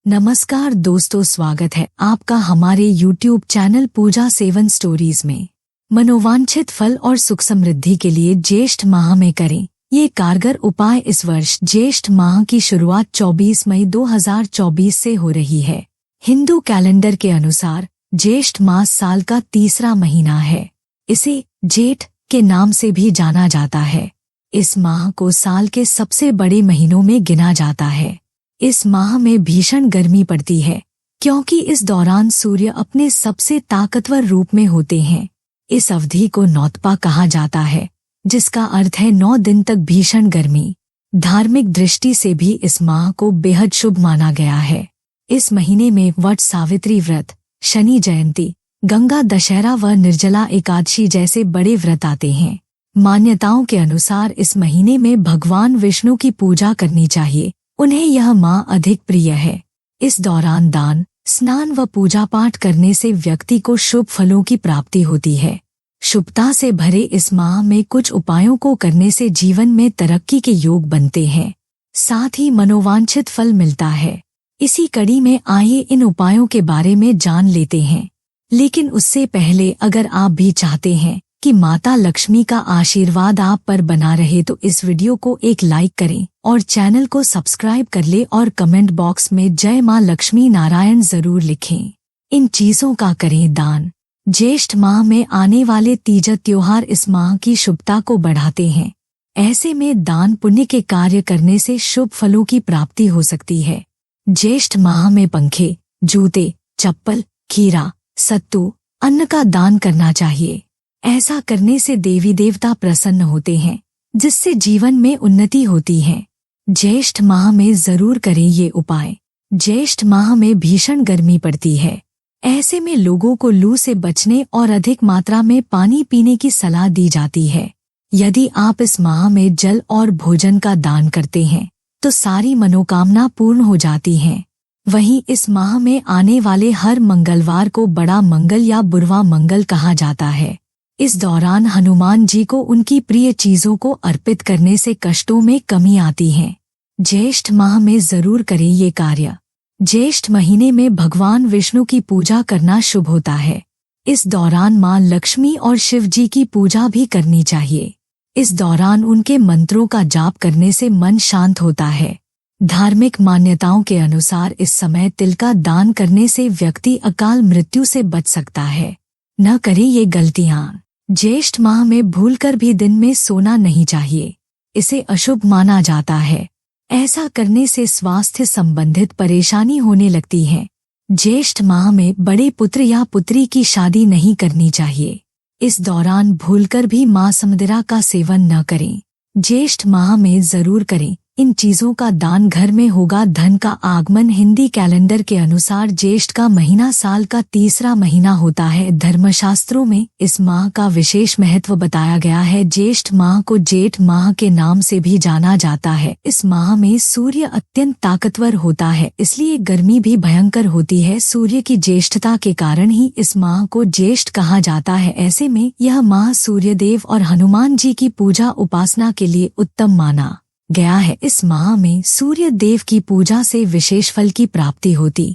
नमस्कार दोस्तों, स्वागत है आपका हमारे YouTube चैनल पूजा 7 स्टोरीज में। मनोवांछित फल और सुख समृद्धि के लिए ज्येष्ठ माह में करें ये कारगर उपाय। इस वर्ष ज्येष्ठ माह की शुरुआत 24 मई 2024 से हो रही है। हिंदू कैलेंडर के अनुसार ज्येष्ठ मास साल का तीसरा महीना है। इसे जेठ के नाम से भी जाना जाता है। इस माह को साल के सबसे बड़े महीनों में गिना जाता है। इस माह में भीषण गर्मी पड़ती है क्योंकि इस दौरान सूर्य अपने सबसे ताकतवर रूप में होते हैं। इस अवधि को नौतपा कहा जाता है, जिसका अर्थ है 9 दिन तक भीषण गर्मी। धार्मिक दृष्टि से भी इस माह को बेहद शुभ माना गया है। इस महीने में वट सावित्री व्रत, शनि जयंती, गंगा दशहरा व निर्जला एकादशी जैसे बड़े व्रत आते हैं। मान्यताओं के अनुसार इस महीने में भगवान विष्णु की पूजा करनी चाहिए। उन्हें यह माह अधिक प्रिय है। इस दौरान दान, स्नान व पूजा पाठ करने से व्यक्ति को शुभ फलों की प्राप्ति होती है। शुभता से भरे इस माह में कुछ उपायों को करने से जीवन में तरक्की के योग बनते हैं, साथ ही मनोवांछित फल मिलता है। इसी कड़ी में आइए इन उपायों के बारे में जान लेते हैं। लेकिन उससे पहले अगर आप भी चाहते हैं कि माता लक्ष्मी का आशीर्वाद आप पर बना रहे तो इस वीडियो को एक लाइक करें और चैनल को सब्सक्राइब कर ले और कमेंट बॉक्स में जय मां लक्ष्मी नारायण जरूर लिखें। इन चीजों का करें दान। ज्येष्ठ माह में आने वाले तीज त्योहार इस माह की शुभता को बढ़ाते हैं। ऐसे में दान पुण्य के कार्य करने से शुभ फलों की प्राप्ति हो सकती है। ज्येष्ठ माह में पंखे, जूते, चप्पल, खीरा, सत्तू, अन्न का दान करना चाहिए। ऐसा करने से देवी देवता प्रसन्न होते हैं, जिससे जीवन में उन्नति होती है। ज्येष्ठ माह में जरूर करें ये उपाय। ज्येष्ठ माह में भीषण गर्मी पड़ती है। ऐसे में लोगों को लू से बचने और अधिक मात्रा में पानी पीने की सलाह दी जाती है। यदि आप इस माह में जल और भोजन का दान करते हैं तो सारी मनोकामना पूर्ण हो जाती हैं। वहीं इस माह में आने वाले हर मंगलवार को बड़ा मंगल या बुरवा मंगल कहा जाता है। इस दौरान हनुमान जी को उनकी प्रिय चीजों को अर्पित करने से कष्टों में कमी आती है। ज्येष्ठ माह में जरूर करें ये कार्य। ज्येष्ठ महीने में भगवान विष्णु की पूजा करना शुभ होता है। इस दौरान मां लक्ष्मी और शिव जी की पूजा भी करनी चाहिए। इस दौरान उनके मंत्रों का जाप करने से मन शांत होता है। धार्मिक मान्यताओं के अनुसार इस समय तिल का दान करने से व्यक्ति अकाल मृत्यु से बच सकता है। न करें ये गलतियां। ज्येष्ठ माह में भूलकर भी दिन में सोना नहीं चाहिए। इसे अशुभ माना जाता है। ऐसा करने से स्वास्थ्य संबंधित परेशानी होने लगती है। ज्येष्ठ माह में बड़े पुत्र या पुत्री की शादी नहीं करनी चाहिए। इस दौरान भूलकर भी मांस मदिरा का सेवन न करें। ज्येष्ठ माह में जरूर करें। इन चीजों का दान घर में होगा धन का आगमन। हिंदी कैलेंडर के अनुसार ज्येष्ठ का महीना साल का तीसरा महीना होता है। धर्मशास्त्रों में इस माह का विशेष महत्व बताया गया है। ज्येष्ठ माह को जेठ माह के नाम से भी जाना जाता है। इस माह में सूर्य अत्यंत ताकतवर होता है, इसलिए गर्मी भी भयंकर होती है। सूर्य की ज्येष्ठता के कारण ही इस माह को ज्येष्ठ कहा जाता है। ऐसे में यह माह सूर्यदेव और हनुमान जी की पूजा उपासना के लिए उत्तम माना गया है। इस माह में सूर्य देव की पूजा से विशेष फल की प्राप्ति होती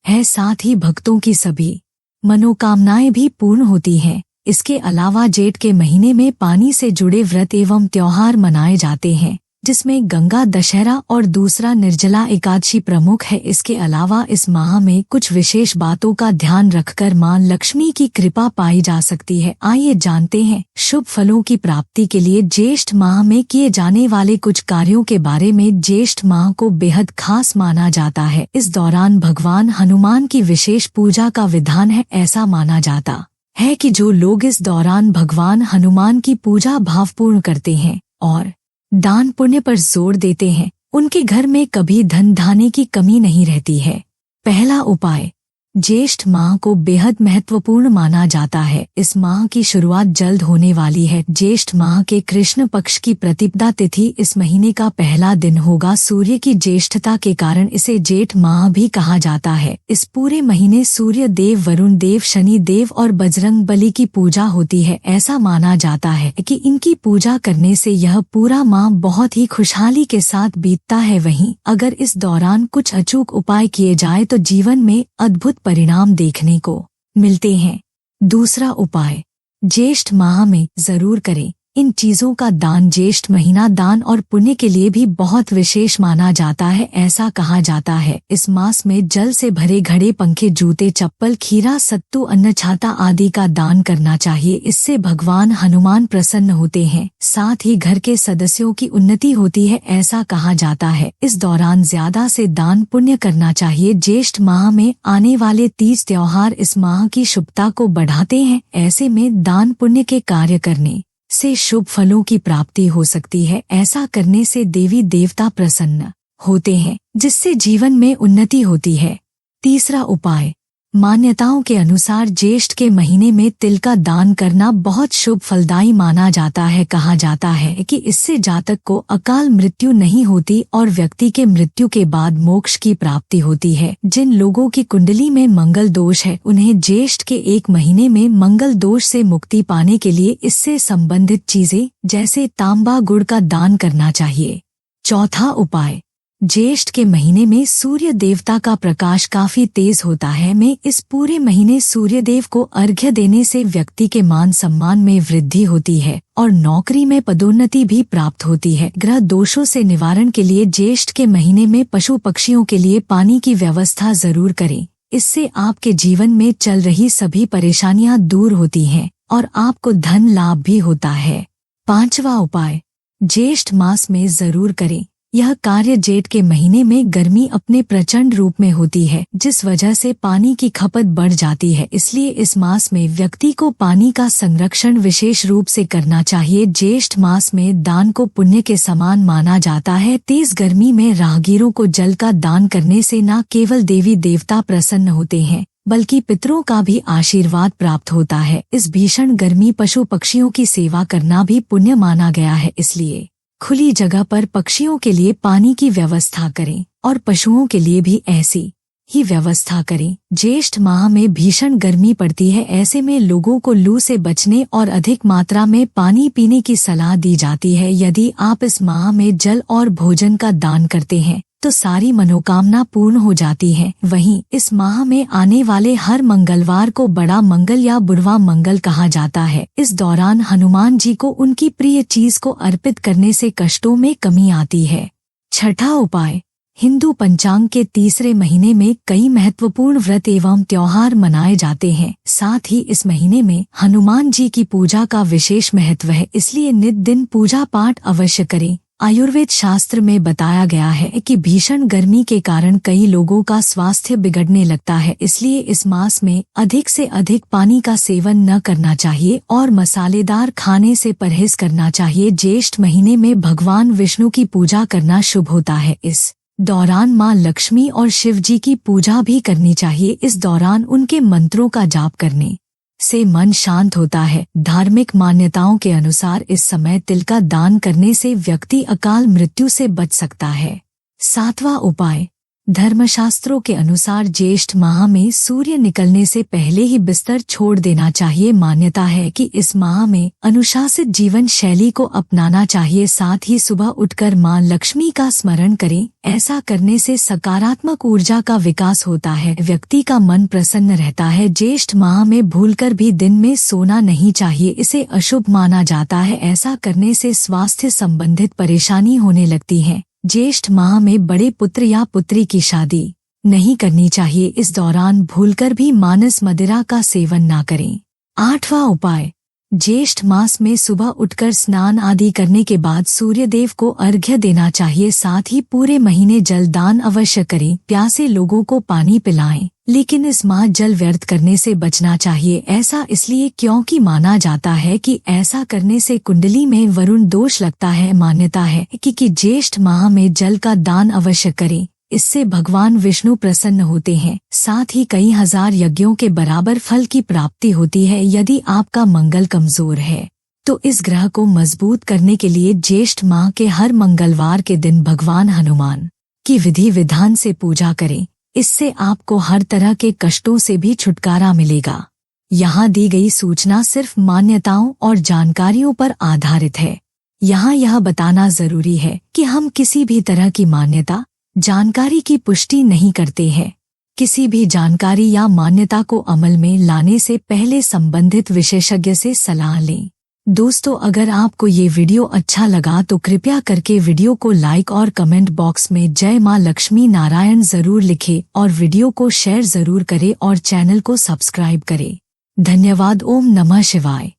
है, साथ ही भक्तों की सभी मनोकामनाएं भी पूर्ण होती हैं। इसके अलावा जेठ के महीने में पानी से जुड़े व्रत एवं त्योहार मनाए जाते हैं, जिसमें गंगा दशहरा और दूसरा निर्जला एकादशी प्रमुख है। इसके अलावा इस माह में कुछ विशेष बातों का ध्यान रखकर मां लक्ष्मी की कृपा पाई जा सकती है। आइए जानते हैं शुभ फलों की प्राप्ति के लिए ज्येष्ठ माह में किए जाने वाले कुछ कार्यों के बारे में। ज्येष्ठ माह को बेहद खास माना जाता है। इस दौरान भगवान हनुमान की विशेष पूजा का विधान है। ऐसा माना जाता है कि जो लोग इस दौरान भगवान हनुमान की पूजा भावपूर्ण करते हैं और दान पुण्य पर जोर देते हैं, उनके घर में कभी धन धान्य की कमी नहीं रहती है। पहला उपाय, ज्येष्ठ माह को बेहद महत्वपूर्ण माना जाता है। इस माह की शुरुआत जल्द होने वाली है। ज्येष्ठ माह के कृष्ण पक्ष की प्रतिपदा तिथि इस महीने का पहला दिन होगा। सूर्य की ज्येष्ठता के कारण इसे जेठ माह भी कहा जाता है। इस पूरे महीने सूर्य देव, वरुण देव, शनि देव और बजरंग बली की पूजा होती है। ऐसा माना जाता है कि इनकी पूजा करने से यह पूरा माह बहुत ही खुशहाली के साथ बीतता है। वहीं अगर इस दौरान कुछ अचूक उपाय किए जाए तो जीवन में अद्भुत परिणाम देखने को मिलते हैं। दूसरा उपाय ज्येष्ठ माह में जरूर करें। इन चीजों का दान ज्येष्ठ महीना दान और पुण्य के लिए भी बहुत विशेष माना जाता है। ऐसा कहा जाता है इस मास में जल से भरे घड़े, पंखे, जूते, चप्पल, खीरा, सत्तू, अन्न, छाता आदि का दान करना चाहिए। इससे भगवान हनुमान प्रसन्न होते हैं। साथ ही घर के सदस्यों की उन्नति होती है। ऐसा कहा जाता है इस दौरान ज्यादा से दान पुण्य करना चाहिए। ज्येष्ठ माह में आने वाले 30 त्योहार इस माह की शुभता को बढ़ाते हैं। ऐसे में दान पुण्य के कार्य करने से शुभ फलों की प्राप्ति हो सकती है। ऐसा करने से देवी देवता प्रसन्न होते हैं, जिससे जीवन में उन्नति होती है। तीसरा उपाय मान्यताओं के अनुसार ज्येष्ठ के महीने में तिल का दान करना बहुत शुभ फलदायी माना जाता है। कहा जाता है कि इससे जातक को अकाल मृत्यु नहीं होती और व्यक्ति के मृत्यु के बाद मोक्ष की प्राप्ति होती है। जिन लोगों की कुंडली में मंगल दोष है उन्हें ज्येष्ठ के एक महीने में मंगल दोष से मुक्ति पाने के लिए इससे संबंधित चीजें जैसे तांबा, गुड़ का दान करना चाहिए। चौथा उपाय ज्येष्ठ के महीने में सूर्य देवता का प्रकाश काफी तेज होता है। में इस पूरे महीने सूर्य देव को अर्घ्य देने से व्यक्ति के मान सम्मान में वृद्धि होती है और नौकरी में पदोन्नति भी प्राप्त होती है। ग्रह दोषों से निवारण के लिए ज्येष्ठ के महीने में पशु पक्षियों के लिए पानी की व्यवस्था जरूर करें। इससे आपके जीवन में चल रही सभी परेशानियां दूर होती हैं और आपको धन लाभ भी होता है। पांचवा उपाय ज्येष्ठ मास में जरूर करें। यह कार्य जेठ के महीने में गर्मी अपने प्रचंड रूप में होती है, जिस वजह से पानी की खपत बढ़ जाती है। इसलिए इस मास में व्यक्ति को पानी का संरक्षण विशेष रूप से करना चाहिए। ज्येष्ठ मास में दान को पुण्य के समान माना जाता है। तेज गर्मी में राहगीरों को जल का दान करने से न केवल देवी देवता प्रसन्न होते हैं बल्कि पितरों का भी आशीर्वाद प्राप्त होता है। इस भीषण गर्मी पशु पक्षियों की सेवा करना भी पुण्य माना गया है। इसलिए खुली जगह पर पक्षियों के लिए पानी की व्यवस्था करें और पशुओं के लिए भी ऐसी ही व्यवस्था करें। ज्येष्ठ माह में भीषण गर्मी पड़ती है। ऐसे में लोगों को लू से बचने और अधिक मात्रा में पानी पीने की सलाह दी जाती है। यदि आप इस माह में जल और भोजन का दान करते हैं तो सारी मनोकामना पूर्ण हो जाती है। वहीं इस माह में आने वाले हर मंगलवार को बड़ा मंगल या बुढ़वा मंगल कहा जाता है। इस दौरान हनुमान जी को उनकी प्रिय चीज को अर्पित करने से कष्टों में कमी आती है। छठा उपाय हिंदू पंचांग के तीसरे महीने में कई महत्वपूर्ण व्रत एवं त्योहार मनाए जाते हैं। साथ ही इस महीने में हनुमान जी की पूजा का विशेष महत्व है। इसलिए नित दिन पूजा पाठ अवश्य करें। आयुर्वेद शास्त्र में बताया गया है कि भीषण गर्मी के कारण कई लोगों का स्वास्थ्य बिगड़ने लगता है। इसलिए इस मास में अधिक से अधिक पानी का सेवन न करना चाहिए और मसालेदार खाने से परहेज करना चाहिए। ज्येष्ठ महीने में भगवान विष्णु की पूजा करना शुभ होता है। इस दौरान मां लक्ष्मी और शिव जी की पूजा भी करनी चाहिए। इस दौरान उनके मंत्रों का जाप करने से मन शांत होता है। धार्मिक मान्यताओं के अनुसार इस समय तिल का दान करने से व्यक्ति अकाल मृत्यु से बच सकता है। सातवां उपाय धर्मशास्त्रों के अनुसार ज्येष्ठ माह में सूर्य निकलने से पहले ही बिस्तर छोड़ देना चाहिए। मान्यता है कि इस माह में अनुशासित जीवन शैली को अपनाना चाहिए। साथ ही सुबह उठकर मां लक्ष्मी का स्मरण करें। ऐसा करने से सकारात्मक ऊर्जा का विकास होता है। व्यक्ति का मन प्रसन्न रहता है। ज्येष्ठ माह में भूलकर भी दिन में सोना नहीं चाहिए। इसे अशुभ माना जाता है। ऐसा करने से स्वास्थ्य संबंधित परेशानी होने लगती है। ज्येष्ठ माह में बड़े पुत्र या पुत्री की शादी नहीं करनी चाहिए। इस दौरान भूलकर भी मांस मदिरा का सेवन ना करें। आठवां उपाय ज्येष्ठ मास में सुबह उठकर स्नान आदि करने के बाद सूर्य देव को अर्घ्य देना चाहिए। साथ ही पूरे महीने जल दान अवश्य करें। प्यासे लोगों को पानी पिलाएं, लेकिन इस माह जल व्यर्थ करने से बचना चाहिए। ऐसा इसलिए क्योंकि माना जाता है कि ऐसा करने से कुंडली में वरुण दोष लगता है। मान्यता है कि ज्येष्ठ माह में जल का दान अवश्य करें। इससे भगवान विष्णु प्रसन्न होते हैं। साथ ही कई हजार यज्ञों के बराबर फल की प्राप्ति होती है। यदि आपका मंगल कमजोर है तो इस ग्रह को मजबूत करने के लिए ज्येष्ठ माह के हर मंगलवार के दिन भगवान हनुमान की विधि विधान से पूजा करें। इससे आपको हर तरह के कष्टों से भी छुटकारा मिलेगा। यहाँ दी गई सूचना सिर्फ मान्यताओं और जानकारियों पर आधारित है। यहाँ यह बताना जरूरी है कि हम किसी भी तरह की मान्यता जानकारी की पुष्टि नहीं करते हैं। किसी भी जानकारी या मान्यता को अमल में लाने से पहले संबंधित विशेषज्ञ से सलाह लें। दोस्तों, अगर आपको ये वीडियो अच्छा लगा तो कृपया करके वीडियो को लाइक और कमेंट बॉक्स में जय मां लक्ष्मी नारायण जरूर लिखें और वीडियो को शेयर जरूर करें और चैनल को सब्सक्राइब करें। धन्यवाद। ओम नमः शिवाय।